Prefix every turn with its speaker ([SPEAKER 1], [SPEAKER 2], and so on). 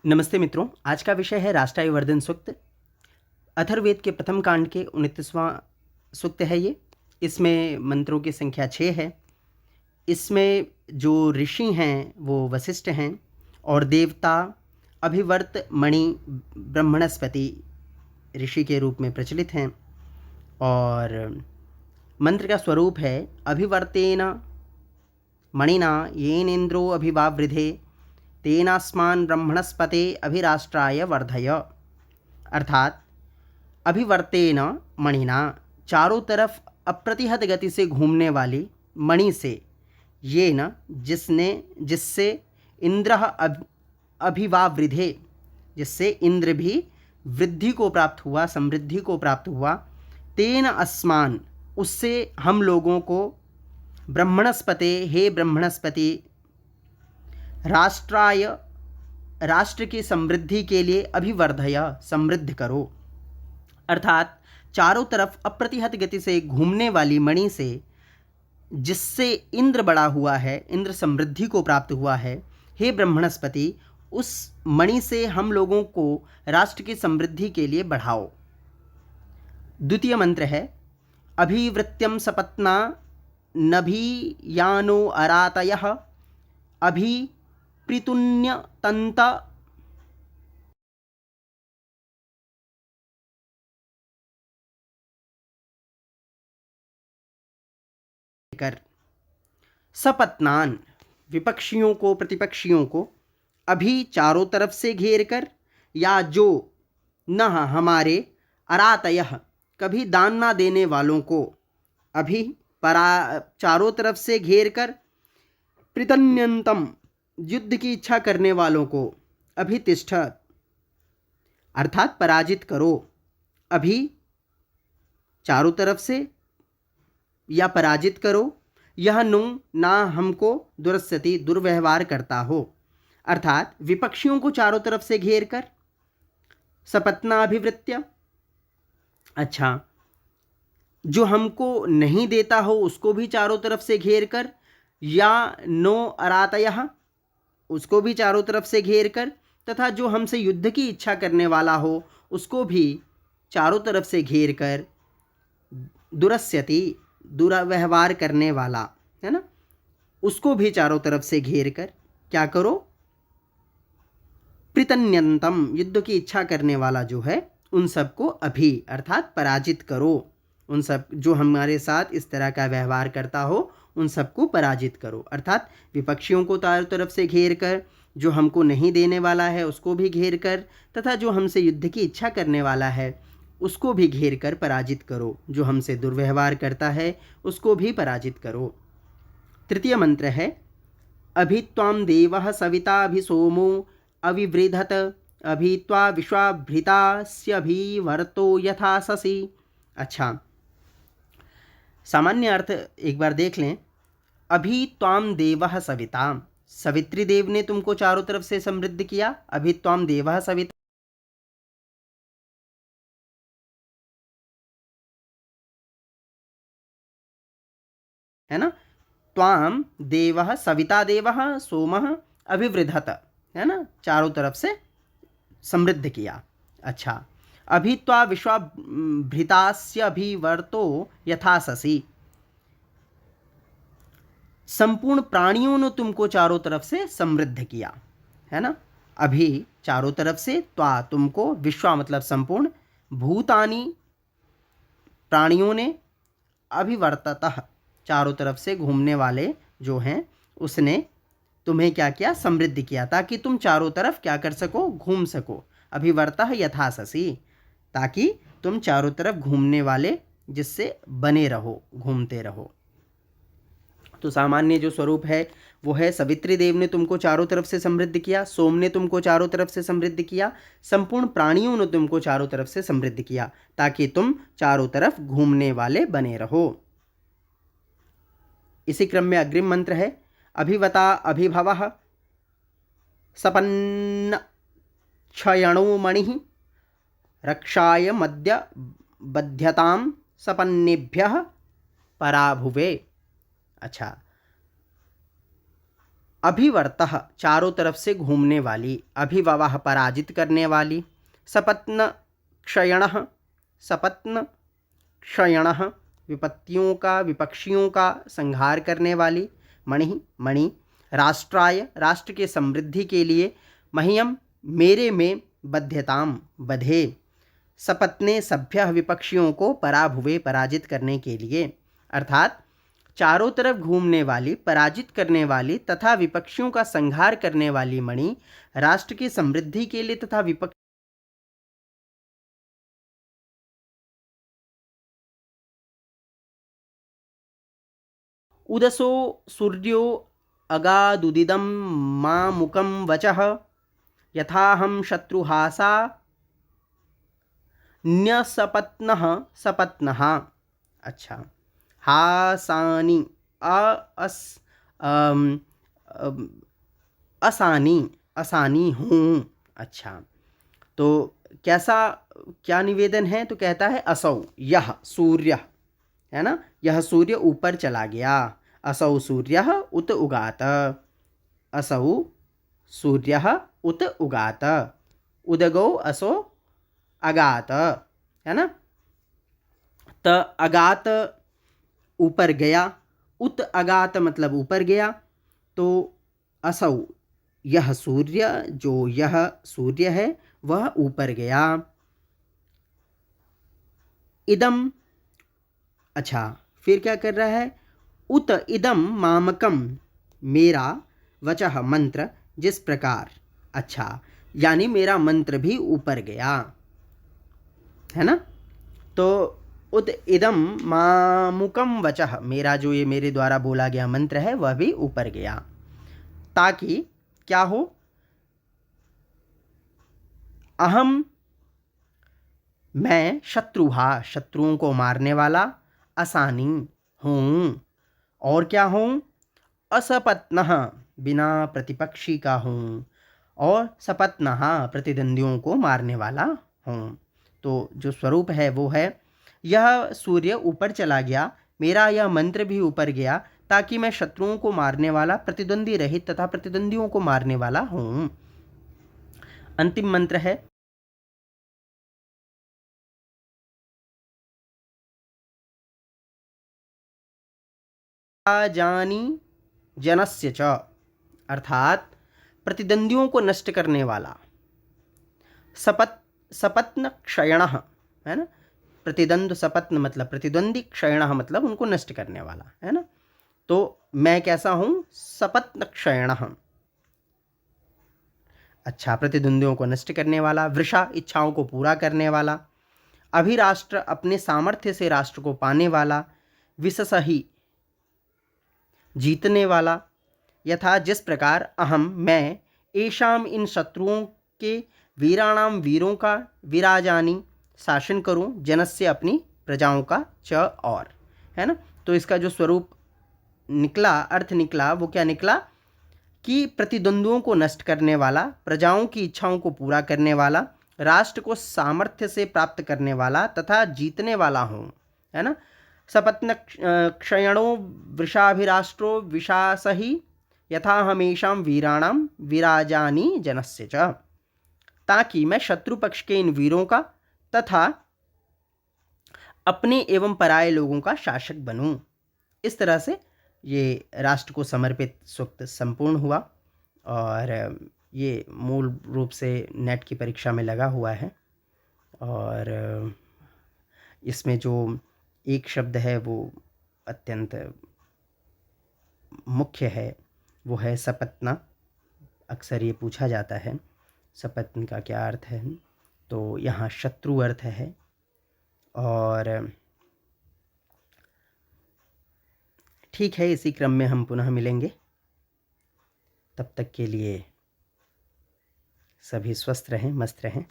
[SPEAKER 1] नमस्ते मित्रों, आज का विषय है राष्ट्राभिवर्धन सूक्त। अथर्ववेद के प्रथम कांड के 29वां सूक्त है ये। इसमें मंत्रों की संख्या 6 है। इसमें जो ऋषि हैं वो वशिष्ठ हैं और देवता अभिवर्त मणि ब्रह्मणस्पति ऋषि के रूप में प्रचलित हैं। और मंत्र का स्वरूप है अभिवर्तेन मणिना येनेन्द्रो अभिवावृधे तेनास्मान ब्रह्मणस्पते अभिराष्ट्राय वर्धय। अर्थात अभिवर्तेन मणिना, चारों तरफ अप्रतिहत गति से घूमने वाली मणि से, ये न जिससे इंद्र अभिवावृधे, जिससे इंद्र भी वृद्धि को प्राप्त हुआ, समृद्धि को प्राप्त हुआ। तेन अस्मान, उससे हम लोगों को, ब्रह्मणस्पते, हे ब्रह्मणस्पति, राष्ट्राय, राष्ट्र की समृद्धि के लिए, अभिवर्धय, समृद्ध करो। अर्थात चारों तरफ अप्रतिहत गति से घूमने वाली मणि से, जिससे इंद्र बड़ा हुआ है, इंद्र समृद्धि को प्राप्त हुआ है, हे ब्रह्मणस्पति, उस मणि से हम लोगों को राष्ट्र की समृद्धि के लिए बढ़ाओ। द्वितीय मंत्र है अभिवृत्यम सपत्ना नभीयानो अरातयः अभि प्रीतुन्य तंत कर। सपत्नान, विपक्षियों को, प्रतिपक्षियों को, अभी चारों तरफ से घेर कर, या जो न हमारे, अरातयः, कभी दान ना देने वालों को, अभी चारों तरफ से घेर कर, प्रीतन्यंतम, युद्ध की इच्छा करने वालों को, अभितिष्ठ, अर्थात पराजित करो। अभी चारों तरफ से, या पराजित करो। यह नु, ना हमको, दुरस्यति, दुर्व्यवहार करता हो। अर्थात विपक्षियों को चारों तरफ से घेर कर, सपत्ना अभिवृत्य, अच्छा, जो हमको नहीं देता हो उसको भी चारों तरफ से घेर कर, या नो अरातयः, उसको भी चारों तरफ से घेर कर, तथा जो हमसे युद्ध की इच्छा करने वाला हो उसको भी चारों तरफ से घेर कर, दुरस्यति, दुर्व्यवहार करने वाला है ना, उसको भी चारों तरफ से घेर कर क्या करो, प्रीतन्यंतम, युद्ध की इच्छा करने वाला जो है, उन सबको अभी, अर्थात पराजित करो। उन सब जो हमारे साथ इस तरह का व्यवहार करता हो उन सबको पराजित करो। अर्थात विपक्षियों को चारों तरफ से घेर कर, जो हमको नहीं देने वाला है उसको भी घेर कर, तथा जो हमसे युद्ध की इच्छा करने वाला है उसको भी घेर कर पराजित करो। जो हमसे दुर्व्यवहार करता है उसको भी पराजित करो। तृतीय मंत्र है अभि त्वां देवः सविता अभि सोमो अविवृधत अभि त्वा विश्वाभृतास्यभिवर्तो यथा ससी। अच्छा, सामान्य अर्थ एक बार देख लें। अभि त्वां देवः सविता, सवित्री देव ने तुमको चारों तरफ से समृद्ध किया। अभि त्वां देवः सविता, है ना। त्वां देवः, सविता देवः, सोमः अभिवृधत, है ना, चारों तरफ से समृद्ध किया। अच्छा, अभि त्वा विश्वाभृतास्य अभिवर्तो यथा ससी, संपूर्ण प्राणियों ने तुमको चारों तरफ से समृद्ध किया, है ना। अभी चारों तरफ से, त्वा तुमको, विश्वा मतलब संपूर्ण, भूतानि प्राणियों ने, अभिवर्ततः चारों तरफ से घूमने वाले जो हैं, उसने तुम्हें क्या किया, समृद्धि किया, ताकि तुम चारों तरफ क्या कर सको, घूम सको। अभिवर्तः यथा ससी, ताकि तुम चारों तरफ घूमने वाले जिससे बने रहो, घूमते रहो। तो सामान्य जो स्वरूप है वो है सवित्री देव ने तुमको चारों तरफ से समृद्ध किया, सोम ने तुमको चारों तरफ से समृद्ध किया, संपूर्ण प्राणियों ने तुमको चारों तरफ से समृद्ध किया, ताकि तुम चारों तरफ घूमने वाले बने रहो। इसी क्रम में अग्रिम मंत्र है अभिवता अभिभवः सपन्न क्षयणो मणिः रक्षाय मध्य बध्यताम सपन्नेभ्यः पराभुवे। अच्छा, अभिवर्तः चारों तरफ से घूमने वाली, अभिववः पराजित करने वाली, सपत्न क्षयणः सपत्न क्षयणः विपत्तियों का विपक्षियों का संहार करने वाली, मणि मणि राष्ट्राय राष्ट्र के समृद्धि के लिए, मह्यम मेरे में बध्यताम बधे, सपत्ने सभ्य विपक्षियों को पराभुवे पराजित करने के लिए, अर्थात चारों तरफ घूमने वाली, पराजित करने वाली तथा विपक्षियों का संहार करने वाली मणि राष्ट्र की समृद्धि के लिए तथा विपक्ष उदसो सूर्यो अगादुदिदं मामुकं वचः यथाहं शत्रुहासा न्यसपत्नः सपत्नः। अच्छा, हासानी अस अम, अम, असानी असानी हूँ। अच्छा, तो कैसा क्या निवेदन है? तो कहता है असौ यह सूर्य, है ना, यह सूर्य ऊपर चला गया। असौ सूर्य उत उगात, असौ सूर्य उत उगात, उदगौ असो अगात, है ना। त अगात ऊपर गया, उत अगात मतलब ऊपर गया। तो असौ यह सूर्य, जो यह सूर्य है वह ऊपर गया। इदम, अच्छा फिर क्या कर रहा है? उत इदम मामकम मेरा वचः मंत्र जिस प्रकार, अच्छा यानी मेरा मंत्र भी ऊपर गया, है ना। तो उत इदम मामुकम वचः, मेरा जो ये मेरे द्वारा बोला गया मंत्र है वह भी ऊपर गया, ताकि क्या हो? अहम मैं शत्रुहा शत्रुओं को मारने वाला, असानी हूँ, और क्या हूँ? असपत्नः बिना प्रतिपक्षी का हूँ, और सपत्नः प्रतिद्वंदियों को मारने वाला हूँ। तो जो स्वरूप है वो है, यह सूर्य ऊपर चला गया, मेरा यह मंत्र भी ऊपर गया, ताकि मैं शत्रुओं को मारने वाला, प्रतिद्वंदी रहित तथा प्रतिद्वंदियों को मारने वाला हूँ। अंतिम मंत्र है जानी जनस्य च, अर्थात प्रतिद्वंदियों को नष्ट करने वाला, सपत्न क्षयणः, है ना। प्रतिद्वंद सपत्न मतलब प्रतिद्वंदी, क्षयणः मतलब उनको नष्ट करने वाला, है ना। तो मैं कैसा हूँ? सपत्न क्षयणः, अच्छा प्रतिद्वंदियों को नष्ट करने वाला, वृषा इच्छाओं को पूरा करने वाला, अभिराष्ट्र अपने सामर्थ्य से राष्ट्र को पाने वाला, विशसही जीतने वाला, यथा जिस प्रकार, अहम मैं, एशाम इन शत्रुओं के, वीराणाम वीरों का, विराजानी शासन करूं, जनस्य अपनी प्रजाओं का, च और, है ना। तो इसका जो स्वरूप निकला, अर्थ निकला, वो क्या निकला कि प्रतिद्वंद्वों को नष्ट करने वाला, प्रजाओं की इच्छाओं को पूरा करने वाला, राष्ट्र को सामर्थ्य से प्राप्त करने वाला तथा जीतने वाला हूँ, है ना। सपत्न क्षयणो वृषाभिराष्ट्रो विशासहि यथा हमेशा वीराणाम विराजानी जनस्य च, ताकि मैं शत्रु पक्ष के इन वीरों का तथा अपने एवं पराये लोगों का शासक बनूं। इस तरह से ये राष्ट्र को समर्पित सूक्त संपूर्ण हुआ, और ये मूल रूप से नेट की परीक्षा में लगा हुआ है। और इसमें जो एक शब्द है वो अत्यंत मुख्य है, वो है सपत्ना। अक्सर ये पूछा जाता है सपत्न का क्या अर्थ है, तो यहाँ शत्रु अर्थ है। और ठीक है, इसी क्रम में हम पुनः मिलेंगे। तब तक के लिए सभी स्वस्थ रहें, मस्त रहें।